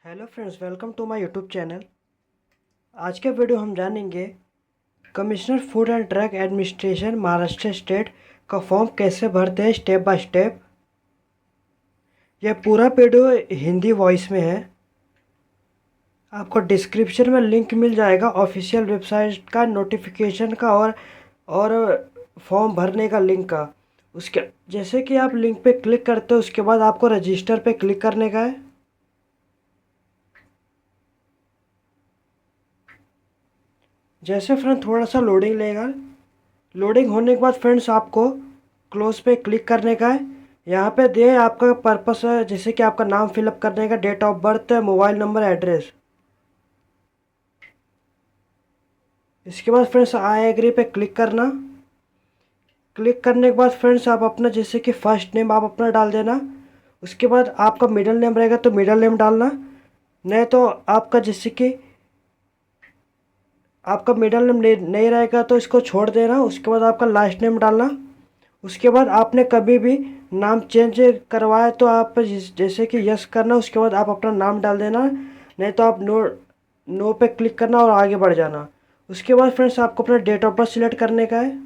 Hello friends, welcome to my YouTube channel. आज के video हम जानेंगे commissioner food and drug administration Maharashtra state का फॉर्म कैसे भरते हैं स्टेप बाय स्टेप। यह पूरा वीडियो हिंदी वॉइस में है। आपको डिस्क्रिप्शन में लिंक मिल जाएगा ऑफिशियल वेबसाइट का, नोटिफिकेशन का और फॉर्म भरने का लिंक का। उसके जैसे कि आप लिंक पे क्लिक करते हो उसके बाद आपको रजिस्टर पे क्लिक करने का है। जैसे फ्रेंड थोड़ा सा लोडिंग लेगा। लोडिंग होने के बाद फ्रेंड्स आपको क्लोज पे क्लिक करने का है। यहाँ पे दे आपका पर्पस है, जैसे कि आपका नाम फिलअप करने का, date of birth, mobile number, address. इसके बाद फ्रेंड्स आई एग्री पे क्लिक करना। क्लिक करने के बाद फ्रेंड्स आप अपना, जैसे कि फर्स्ट नेम आप अपना डाल देना। उसके बाद आपका मिडिल नेम रहेगा तो मिडिल नेम डालना, नहीं तो आपका जैसे कि आपका मिडिल नेम नहीं रहेगा तो इसको छोड़ देना। उसके बाद आपका लास्ट नेम डालना। उसके बाद आपने कभी भी नाम चेंज करवाया तो आप जैसे कि यस करना। उसके बाद आप अपना नाम डाल देना, नहीं तो आप नो पे क्लिक करना और आगे बढ़ जाना। उसके बाद फ्रेंड्स आपको अपना डेट ऑफ बर्थ सिलेक्ट करने का है।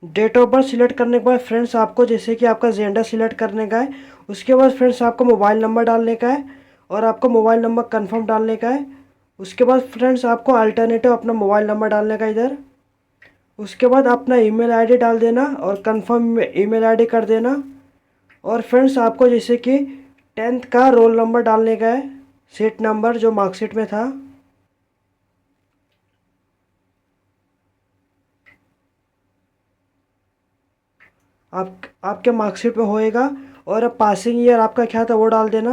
डेट ऑफ बर्थ सिलेक्ट करने के बाद फ्रेंड्स आपको जैसे कि आपका जेंडर सिलेक्ट करने का है। उसके बाद फ्रेंड्स आपको मोबाइल नंबर डालने का है और आपको मोबाइल नंबर कंफर्म डालने का है। उसके बाद फ्रेंड्स आपको अल्टरनेटिव अपना मोबाइल नंबर डालने का इधर। उसके बाद अपना ईमेल आईडी डाल देना और कंफर्म ईमेल आईडी कर देना। और फ्रेंड्स आपको जैसे कि 10th का रोल नंबर डालने का है, सीट नंबर जो मार्कशीट में था। आपके मार्कशीट में होएगा। और पासिंग ईयर आपका क्या था वो डाल देना।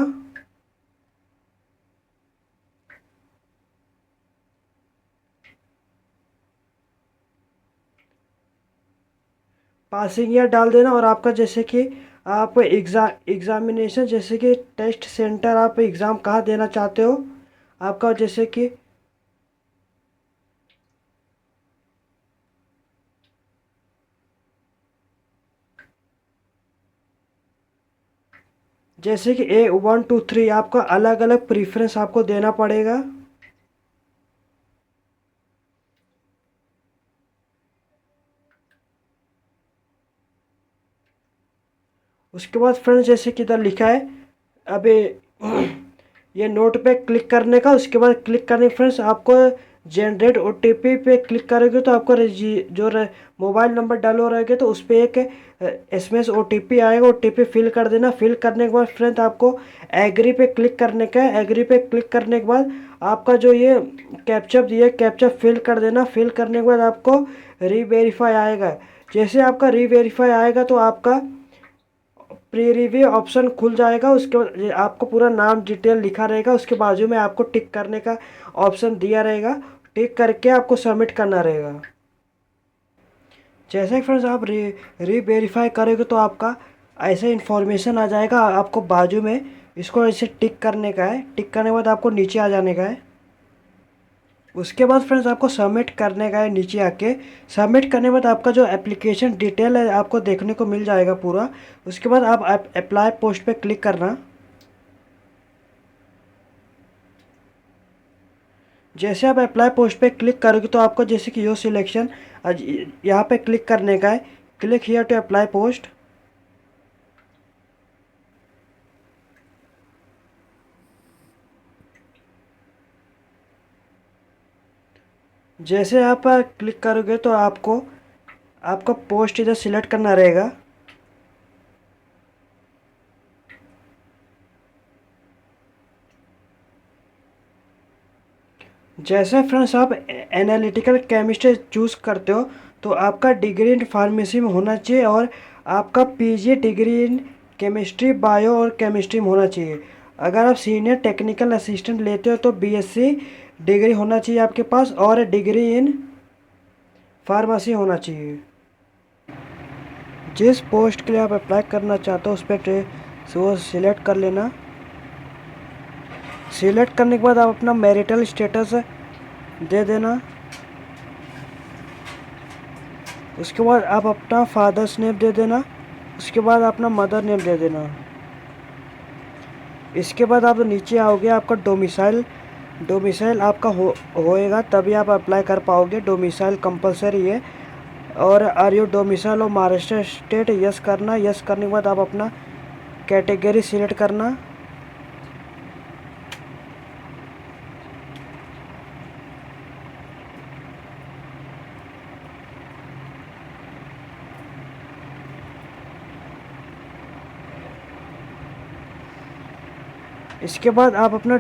पासिंग ईयर डाल देना और आपका जैसे कि आप एग्जामिनेशन, जैसे कि टेस्ट सेंटर, आप एग्ज़ाम कहाँ देना चाहते हो आपका, जैसे कि A 1 2 3 आपका अलग अलग प्रीफरेंस आपको देना पड़ेगा। उसके बाद फ्रेंड्स जैसे कि इधर लिखा है अभी ये नोट पे क्लिक करने का। उसके बाद क्लिक करने फ्रेंड्स आपको जनरेट OTP पे क्लिक करोगे तो आपको मोबाइल नंबर डालो रहेगा तो उस पर एक SMS OTP आएगा। OTP फिल कर देना। फिल करने के बाद फ्रेंड्स आपको एग्री पे क्लिक करने का है। एग्री पे क्लिक करने के बाद आपका जो ये कैप्चा दिया कैप्चा फिल कर देना। फिल करने के बाद आपको रीवेरीफाई आएगा। जैसे आपका रीवेरीफाई आएगा तो आपका प्री रिव्यू ऑप्शन खुल जाएगा। उसके बाद ये आपको पूरा नाम डिटेल लिखा रहेगा। उसके बाजू में आपको टिक करने का ऑप्शन दिया रहेगा। टिक करके आपको सबमिट करना रहेगा। जैसे फ्रेंड्स आप री वेरीफाई करोगे तो आपका ऐसे इन्फॉर्मेशन आ जाएगा आपको बाजू में। इसको ऐसे टिक करने का है। टिक करने के बाद आपको नीचे आ जाने का है। उसके बाद फ्रेंड्स आपको सबमिट करने का है। नीचे आके सबमिट करने के बाद आपका जो एप्लीकेशन डिटेल है आपको देखने को मिल जाएगा पूरा। उसके बाद आप अप्लाई पोस्ट पे क्लिक करना। जैसे आप अप्लाई पोस्ट पे क्लिक करोगे तो आपको जैसे कि योर सिलेक्शन यहाँ पे क्लिक करने का है। Click here to apply post. जैसे आप क्लिक करोगे तो आपको आपका पोस्ट इधर सिलेक्ट करना रहेगा। जैसे फ्रेंड्स आप एनालिटिकल केमिस्ट्री चूज़ करते हो तो आपका डिग्री इन फार्मेसी में होना चाहिए और आपका PG degree in chemistry, bio और केमिस्ट्री में होना चाहिए। अगर आप सीनियर टेक्निकल असिस्टेंट लेते हो तो BSc डिग्री होना चाहिए आपके पास और डिग्री इन फार्मेसी होना चाहिए। जिस पोस्ट के लिए आप अप्लाई करना चाहते हो उस पर वो सिलेक्ट कर लेना। सिलेक्ट करने के बाद आप अपना मैरिटल स्टेटस दे देना। उसके बाद आप अपना फादर्स नेम दे देना, उसके बाद अपना मदर नेम दे देना। इसके बाद आप नीचे आओगे, आपका डोमिसाइल आपका होएगा तभी आप अप्लाई कर पाओगे। डोमिसाइल कंपलसरी है। और आर यू डोमिसाइल और महाराष्ट्र स्टेट, यस करना। यस करने के बाद आप अपना कैटेगरी सिलेक्ट करना। इसके बाद आप अपना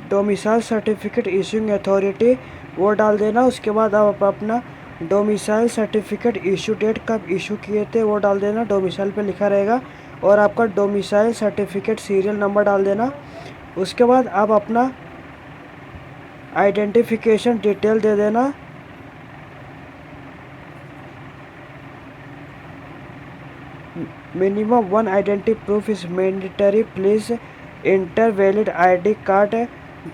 डोमिसाइल सर्टिफिकेट इशूइंग अथॉरिटी वो डाल देना। उसके बाद आप अपना डोमिसाइल सर्टिफिकेट इशू डेट कब इशू किए थे वो डाल देना, डोमिसाइल पे लिखा रहेगा। और आपका डोमिसाइल सर्टिफिकेट सीरियल नंबर डाल देना। उसके बाद आप अपना आइडेंटिफिकेशन डिटेल दे देना। Minimum one identity proof is mandatory, please enter valid ID card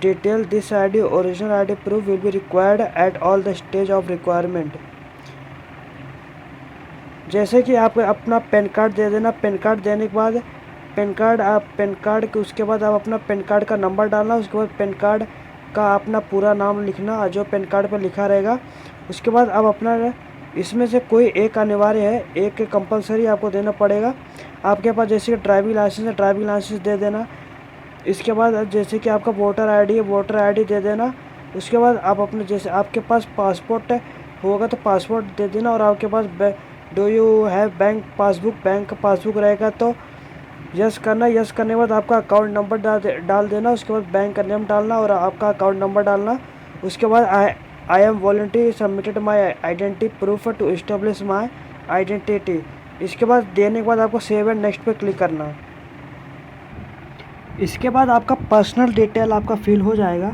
detail, this ID original ID proof will be required at all the stage of requirement. जैसे कि आप अपना पैन कार्ड दे देना। पैन कार्ड देने के बाद pan card के उसके बाद आप अपना पैन कार्ड का नंबर डालना। उसके बाद पैन कार्ड का अपना पूरा नाम लिखना जो पैन कार्ड पर लिखा रहेगा। उसके बाद आप अपना इसमें से कोई एक अनिवार्य है, एक कंपलसरी आपको देना पड़ेगा। आपके पास जैसे कि ड्राइविंग लाइसेंस है, ड्राइविंग लाइसेंस दे देना। इसके बाद जैसे कि आपका वोटर आईडी है, वोटर आईडी दे देना। उसके बाद आप अपने जैसे आपके पास पासपोर्ट होगा तो पासपोर्ट दे देना। और आपके पास do you have bank passbook रहेगा तो यस करना। यस करने के बाद आपका अकाउंट नंबर डाल देना। उसके बाद बैंक का नेम डालना और आपका अकाउंट नंबर डालना। उसके बाद I am voluntary submitted my identity proof to establish my identity. इसके बाद देने के बाद आपको सेव एंड नेक्स्ट पे क्लिक करना। इसके बाद आपका पर्सनल डिटेल आपका फिल हो जाएगा।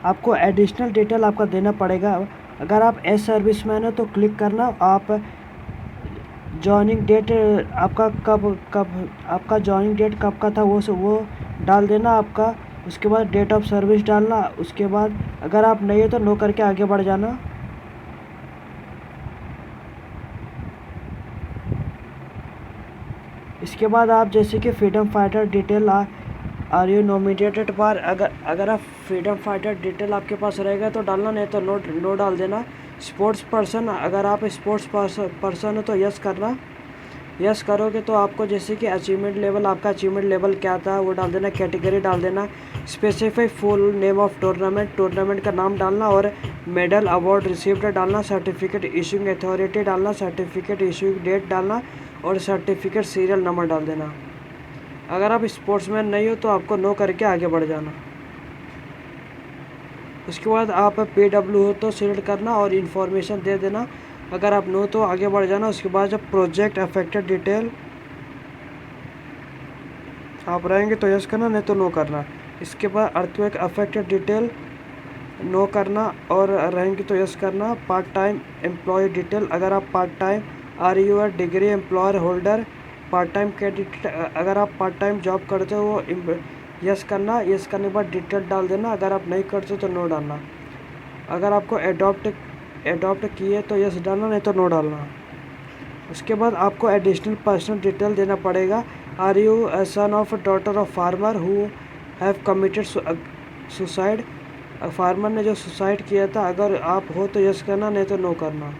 आपको एडिशनल डिटेल आपका देना पड़ेगा। अगर आप एज सर्विसमैन हो तो क्लिक करना। आप जॉइनिंग डेट आपका आपका जॉइनिंग डेट कब का था वो डाल देना आपका। उसके बाद डेट ऑफ सर्विस डालना। उसके बाद अगर आप नहीं है तो नो करके आगे बढ़ जाना। इसके बाद आप जैसे कि freedom fighter detail are you nominated bar, अगर आप फ्रीडम फाइटर डिटेल आपके पास रहेगा तो डालना, नहीं तो नो डाल देना। स्पोर्ट्स पर्सन, अगर आप स्पोर्ट्स पर्सन हो तो यस करना। यस करोगे तो आपको जैसे कि अचीवमेंट लेवल, आपका अचीवमेंट लेवल क्या था वो डाल देना। कैटेगरी डाल देना। Specify full name of tournament का नाम डालना। और मेडल अवार्ड रिसीव्ड डालना। सर्टिफिकेट इशूइंग अथॉरिटी डालना। सर्टिफिकेट इशूइंग डेट डालना। और सर्टिफिकेट सीरियल नंबर डाल देना। अगर आप स्पोर्ट्समैन नहीं हो तो आपको नो करके आगे बढ़ जाना। उसके बाद आप PW हो तो सिलेक्ट करना और इन्फॉर्मेशन दे देना। अगर आप नो तो आगे बढ़ जाना। उसके बाद जब प्रोजेक्ट अफेक्टेड डिटेल आप रहेंगे तो यस करना, नहीं तो नो करना। इसके बाद अर्थक्वेक अफेक्टेड डिटेल नो करना और रहेंगे तो यस करना। पार्ट टाइम एम्प्लॉय डिटेल, अगर आप part time or you are degree employer holder part time candidate, अगर आप पार्ट टाइम जॉब करते हो वो यस करना। यस करने के बाद डिटेल डाल देना। अगर आप नहीं करते तो नो डालना। अगर आपको एडॉप्ट किए तो यस डालना, नहीं तो नो डालना। उसके बाद आपको एडिशनल पर्सनल डिटेल देना पड़ेगा। Are you a son of daughter of farmer who have committed suicide, farmer ने जो सुसाइड किया था, अगर आप हो तो यस करना, नहीं तो नो करना।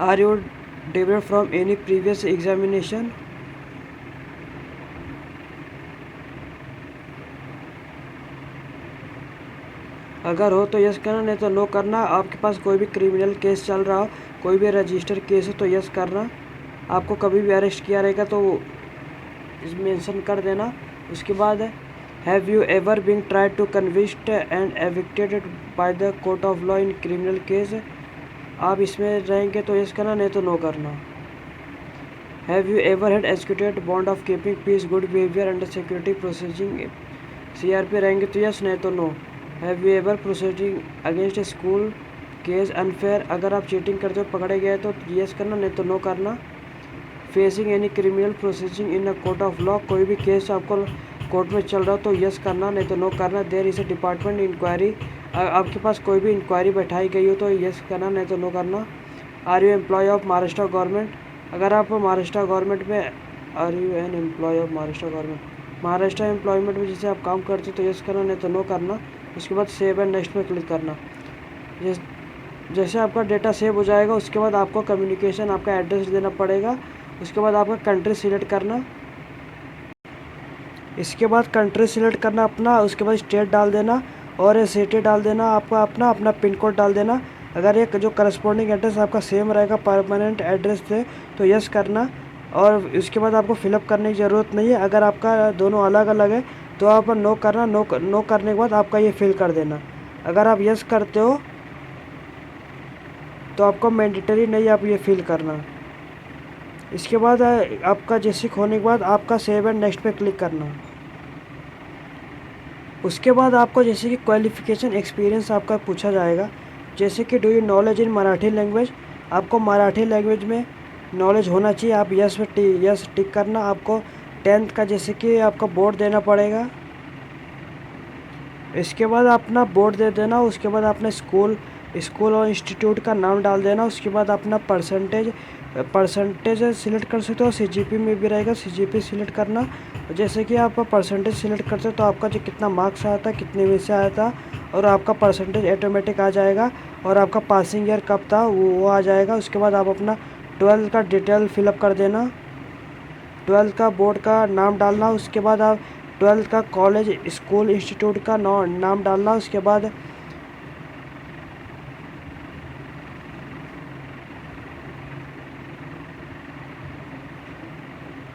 आर यू डिवेड फ्रॉम एनी प्रीवियस एग्जामिनेशन, अगर हो तो यस करना, नहीं तो नो करना। आपके पास कोई भी क्रिमिनल केस चल रहा हो, कोई भी रजिस्टर केस हो तो यस करना। आपको कभी भी अरेस्ट किया रहेगा तो मेंशन कर देना। उसके बाद have you ever been tried to convict and evicted by the court of law in criminal case, आप इसमें रहेंगे तो यस करना, नहीं तो नो करना। Have you ever had executed bond of keeping peace good behaviour under security proceeding CRP रहेंगे तो यस, नहीं तो no. Have you ever proceeding against school case unfair, अगर आप चीटिंग करते हो पकड़े गए तो यस करना, नहीं तो नो करना। Facing any criminal processing in a court of law, कोई भी केस आपको कोर्ट में चल रहा हो तो यस करना, नहीं तो नो करना। There is a department inquiry आपके पास कोई भी इंक्वायरी बैठाई गई हो तो यस करना, नहीं तो नो करना। Are you employ of Maharashtra government, अगर आप महाराष्ट्र गवर्नमेंट में, are you an employ of Maharashtra government, Maharashtra employment में जैसे आप काम करते हो तो यस करना, नहीं तो नो करना। उसके बाद सेव एंड नेक्स्ट पे क्लिक करना। जैसे आपका डेटा सेव हो जाएगा उसके बाद आपको कम्युनिकेशन, आपका एड्रेस देना पड़ेगा। उसके बाद आपका कंट्री सिलेक्ट करना, इसके बाद कंट्री सिलेक्ट करना अपना, उसके बाद स्टेट डाल देना और सिटी डाल देना, आपका अपना पिन कोड डाल देना। अगर ये जो करस्पॉन्डिंग एड्रेस आपका सेम रहेगा परमानेंट एड्रेस से तो यस करना। और इसके बाद आपको फिलअप करने की ज़रूरत नहीं है। अगर आपका दोनों अलग अलग है तो आप नो करना, नो करने के बाद आपका ये फिल कर देना। अगर आप यस करते हो तो आपको मैंडेटरी नहीं आप ये फिल करना। इसके बाद आपका जैसे होने के बाद आपका सेव एंड नेक्स्ट पे क्लिक करना। उसके बाद आपको जैसे कि क्वालिफ़िकेशन एक्सपीरियंस आपका पूछा जाएगा, जैसे कि do you knowledge in Marathi language, आपको मराठी लैंग्वेज में नॉलेज होना चाहिए, आप यस टिक करना। आपको 10th का जैसे कि आपका बोर्ड देना पड़ेगा। इसके बाद अपना बोर्ड दे देना। उसके बाद अपने स्कूल और इंस्टीट्यूट का नाम डाल देना। उसके बाद अपना परसेंटेज सिलेक्ट कर सकते हो, सीजीपी में भी रहेगा, सीजीपी सिलेक्ट करना। जैसे कि आप परसेंटेज सिलेक्ट करते हो तो आपका जो कितना मार्क्स आया था, कितने में से आया था, और आपका परसेंटेज ऑटोमेटिक आ जाएगा। और आपका पासिंग ईयर कब था वो आ जाएगा। उसके बाद आप अपना 12th का डिटेल फिलअप कर देना, 12th का बोर्ड का नाम डालना। उसके बाद आप 12th का कॉलेज, स्कूल, इंस्टीट्यूट का नाम डालना। उसके बाद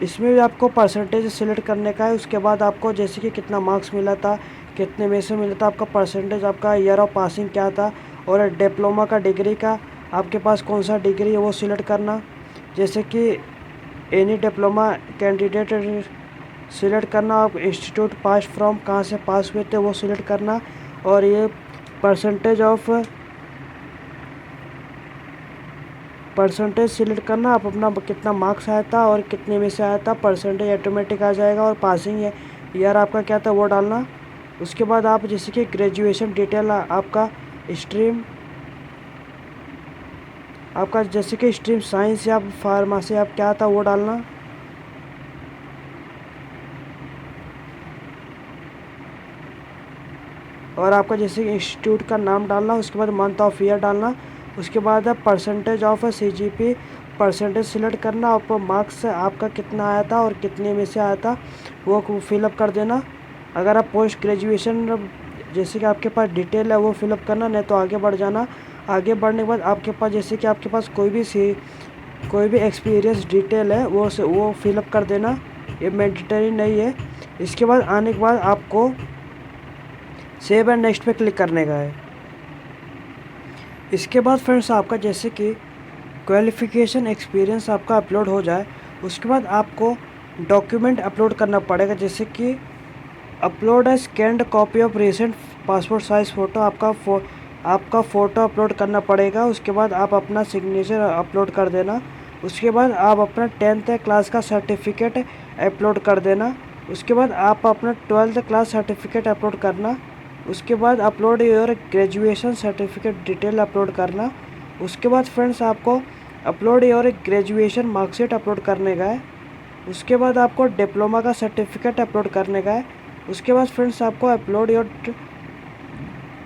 इसमें भी आपको परसेंटेज सिलेक्ट करने का है। उसके बाद आपको जैसे कि कितना मार्क्स मिला था, कितने में से मिला था, आपका परसेंटेज, आपका ईयर ऑफ पासिंग क्या था, और डिप्लोमा का डिग्री का आपके पास कौन सा डिग्री है वो सिलेक्ट करना। जैसे कि एनी डिप्लोमा कैंडिडेट सिलेक्ट करना। आप इंस्टीट्यूट पास फ्रॉम कहाँ से पास हुए थे वो सिलेक्ट करना। और ये परसेंटेज सिलेक्ट करना, आप अपना कितना मार्क्स आया था और कितने में से आया था, परसेंटेज ऑटोमेटिक आ जाएगा। और पासिंग ईयर आपका क्या था वो डालना। उसके बाद आप जैसे कि ग्रेजुएशन डिटेल, आपका स्ट्रीम, आपका जैसे कि स्ट्रीम साइंस या फार्मेसी आप क्या था वो डालना। और आपका जैसे कि इंस्टीट्यूट का नाम डालना। उसके बाद मंथ ऑफ ईयर डालना। उसके बाद percentage of CGP percentage select करना। आप मार्क्स आपका कितना आया था और कितने में से आया था वो फिलअप कर देना। अगर आप पोस्ट ग्रेजुएशन जैसे कि आपके पास डिटेल है वो फिलअप करना, नहीं तो आगे बढ़ जाना। आगे बढ़ने के बाद आपके पास जैसे कि आपके पास कोई भी एक्सपीरियंस डिटेल है वो फिलअप कर देना, ये मैंडेटरी नहीं है। इसके बाद आने के बाद आपको सेव एंड नेक्स्ट पे क्लिक करने का है। इसके बाद फ्रेंड्स आपका जैसे कि क्वालिफ़िकेशन एक्सपीरियंस आपका अपलोड हो जाए उसके बाद आपको डॉक्यूमेंट अपलोड करना पड़ेगा। जैसे कि अपलोड है scanned copy of recent passport size photo, आपका फ़ोटो अपलोड करना पड़ेगा। उसके बाद आप अपना सिग्नेचर अपलोड कर देना। उसके बाद आप अपना 10th क्लास का सर्टिफिकेट अपलोड कर देना। उसके बाद आप अपना 12th क्लास सर्टिफिकेट अपलोड करना। उसके बाद upload your graduation certificate detail upload करना। उसके बाद फ्रेंड्स आपको upload your graduation marksheet upload करने का है। उसके बाद आपको डिप्लोमा का सर्टिफिकेट अपलोड करने का है। उसके बाद फ्रेंड्स आपको upload your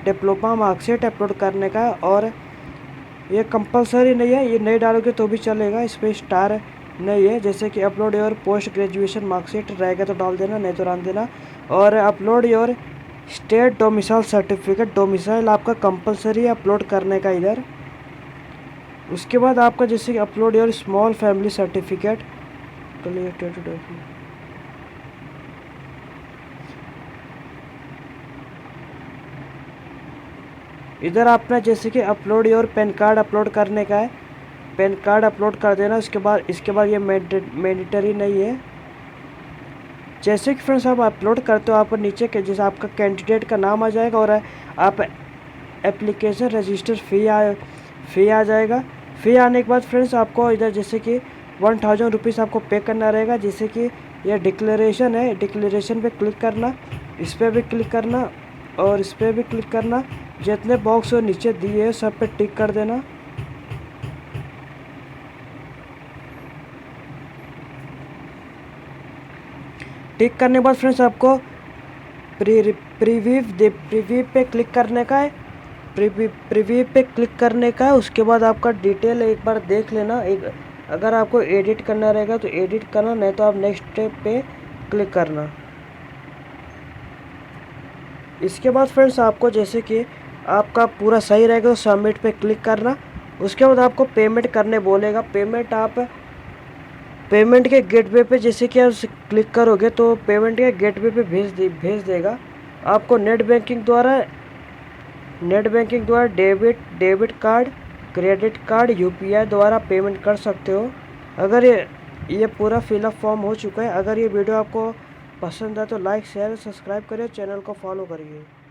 diploma marksheet upload करने का है। और ये कंपलसरी नहीं है, ये नहीं डालोगे तो भी चलेगा, इस पर स्टार नहीं है। जैसे कि upload your post graduation marksheet रहेगा तो डाल देना, नहीं तो रहने देना। और upload your state domicile certificate, domicile आपका कंपलसरी अपलोड करने का इधर। उसके बाद आपका जैसे upload your small family certificate, इधर आपने जैसे कि upload your pan card upload करने का है, पैन कार्ड अपलोड कर देना। इसके बाद ये मैंडेटरी नहीं है। जैसे कि फ्रेंड्स आप अपलोड करते हो आप नीचे के जैसे आपका कैंडिडेट का नाम आ जाएगा और आप एप्लीकेशन रजिस्टर फ़ी आ जाएगा। फ़ी आने के बाद फ्रेंड्स आपको इधर जैसे कि 1000 रुपीज़ आपको पे करना रहेगा। जैसे कि यह डिक्लेरेशन है, डिक्लेरेशन पे क्लिक करना, इस पर भी क्लिक करना। और इस पर भी क्लिक करना। जितने बॉक्स नीचे दिए हैं सब पे टिक कर देना। टिक करने के बाद फ्रेंड्स आपको प्रीव्यू पे क्लिक करने का है। प्रीव्यू पे क्लिक करने का है। उसके बाद आपका डिटेल एक बार देख लेना। अगर आपको एडिट करना रहेगा तो एडिट करना, नहीं तो आप नेक्स्ट स्टेप पे क्लिक करना। इसके बाद फ्रेंड्स आपको जैसे कि आपका पूरा सही रहेगा तो सबमिट पे क्लिक करना। उसके बाद आपको पेमेंट करने बोलेगा। पेमेंट आप पेमेंट के गेटवे पे जैसे कि आप क्लिक करोगे तो पेमेंट के गेटवे पे भेज देगा। आपको नेट बैंकिंग द्वारा debit card, credit card, UPI द्वारा पेमेंट कर सकते हो। अगर ये पूरा फिलअप फॉर्म हो चुका है। अगर ये वीडियो आपको पसंद है तो लाइक शेयर सब्सक्राइब करिए, चैनल को फॉलो करिए।